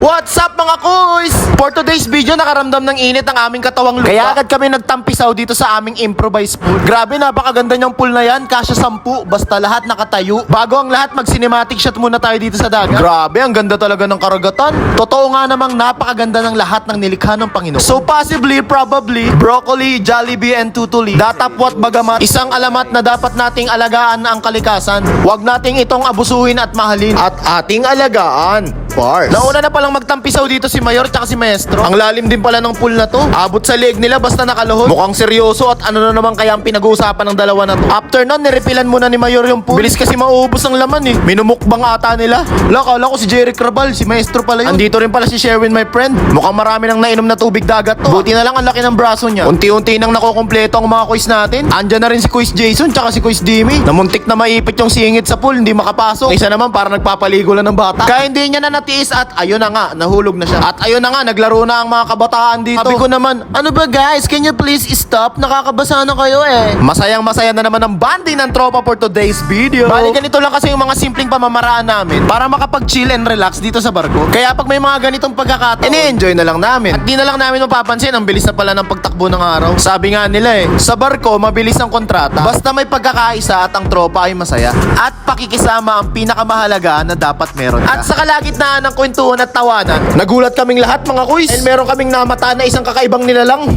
What's up mga kuys? For today's video, nakaramdam ng init ang aming katawang lupa. Kaya agad kami nagtampisaw dito sa aming improvised pool. Grabe, napakaganda niyang pool na yan. Kasya 10, basta lahat nakatayo. Bago ang lahat, mag-cinematic shot muna tayo dito sa dagat. Grabe, ang ganda talaga ng karagatan. Totoo nga namang napakaganda ng lahat ng nilikha ng Panginoon. So possibly, probably, broccoli, Jollibee, and tutuli. Datapwat bagamat isang alamat na dapat nating alagaan ang kalikasan. Huwag nating itong abusuhin at mahalin. At ating alagaan. Bars. Nauna na palang magtampisaw dito si Mayor tsaka si Maestro. Ang lalim din pala ng pool na to. Abot sa leg nila basta nakaluhod. Mukhang seryoso at ano na naman kaya ang pinag-uusapan ng dalawa na to. After nun, nirepilan muna ni Mayor yung pool. Bilis kasi mauubos ang laman eh. Minumukbang ata nila. Kala ko si Jerry Crabal, si Maestro pala yun. Andito rin pala si Sherwin, my friend. Mukhang marami nang nainom na tubig dagat to. Buti na lang ang laki ng braso niya. Unti-unti nang nakukumpleto ang mga quiz natin. Andyan na rin si Quiz Jason tsaka si Quiz Dimi. Namuntik na maipit yung singit sa pool, hindi makapasok. Isa naman para nagpapaligo lang ng bata. Kaya hindi niya na natiis at ayun na nga, nahulog na siya. At ayun na nga, naglaro na ang mga kabataan dito. Sabi ko naman, ano ba guys, can you please stop? Nakakabasa na kayo eh. Masayang masaya na naman ang banding ng tropa for today's video. Bali ganito lang kasi yung mga simpleng pamamaraan namin para makapag-chill and relax dito sa barko. Kaya pag may mga ganitong pagkakataon, ini-enjoy na lang namin. At di na lang namin mapapansin, ang bilis na pala ng pagtakbo ng araw. Sabi nga nila eh, sa barko, mabilis ang kontrata. Basta may pagkakaisa at ang tropa ay masaya. At pakikisama ang pinakamahalaga na dapat meron ka. At sa kalagitnaan ng kwentuhan at tawanan, nagulat kaming lahat mga kuys. And meron kaming namata na isang kakaibang nilalang.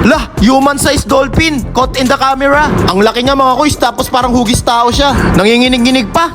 Lah, human-sized dolphin caught in the camera. Ang laki niya mga kuys, tapos parang hugis tao siya. Nanginginig-ginig pa.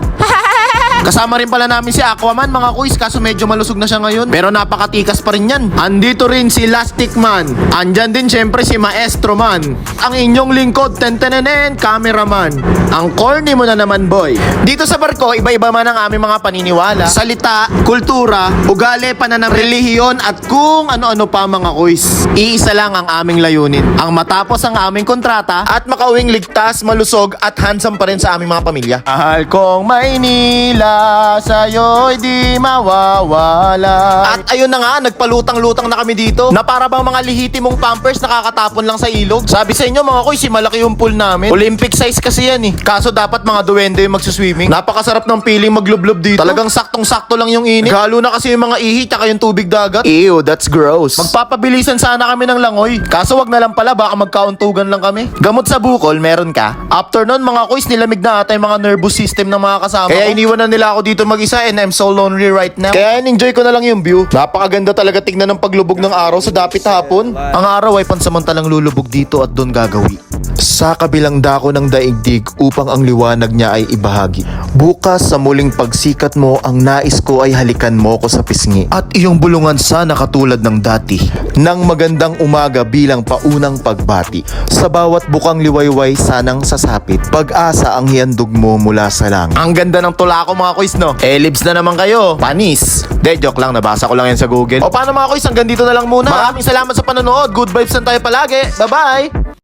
Kasama rin pala namin si Aquaman mga kuys, kaso medyo malusog na siya ngayon. Pero napakatikas pa rin yan. Andito rin si Lastic Man. Andyan din syempre si Maestro Man. Ang inyong lingkod, tentenenen, cameraman. Ang corny mo na naman boy. Dito sa barko, iba-iba man ang aming mga paniniwala, salita, kultura, ugali, pananam, relihiyon at kung ano-ano pa mga kuys. Iisa lang ang aming layunin. Ang matapos ang aming kontrata at makauwing ligtas, malusog at handsome pa rin sa aming mga pamilya. Mahal kong Maynila, sa'yo'y di mawawala. At ayun na nga, nagpalutang-lutang na kami dito na para bang mga lihitimong pampers nakakatapon lang sa ilog. Sabi sa inyo mga kuy, si malaki yung pool namin. Olympic size kasi yan eh. Kaso dapat mga duwende yung magsuswimming. Napakasarap ng feeling maglublob dito. Talagang saktong-sakto lang yung init. Halo na kasi yung mga ihi tsaka yung tubig dagat. Ew, that's gross. Magpapabilisan sana kami ng langoy. Kaso wag na lang pala, baka magkauntugan lang kami. Gamot sa bukol, meron ka? After nun mga kuys, nilamig na ata yung mga nervous system ng mga kasama ko. Kaya iniwan na nila ako dito mag-isa and I'm so lonely right now. Kaya enjoy ko na lang yung view. Napakaganda talaga tignan ng paglubog ng araw sa dapit hapon. Ang araw ay pansamantalang lulubog dito at doon gagawi. Sa kabilang dako ng daigdig upang ang liwanag niya ay ibahagi. Bukas sa muling pagsikat mo, ang nais ko ay halikan mo ko sa pisngi. At iyong bulungan sana katulad ng dati. Nang magandang umaga bilang paunang pagbati. Sa bawat bukang liwayway sanang sasapit. Pag-asa ang hiandog mo mula sa langit. Ang ganda ng tula ko mga kuys no? Libs na naman kayo. Panis. De, joke lang. Nabasa ko lang yan sa Google. O paano mga kuys, hanggang dito na lang muna. Maraming salamat sa panonood. Good vibes lang tayo palagi. Bye-bye!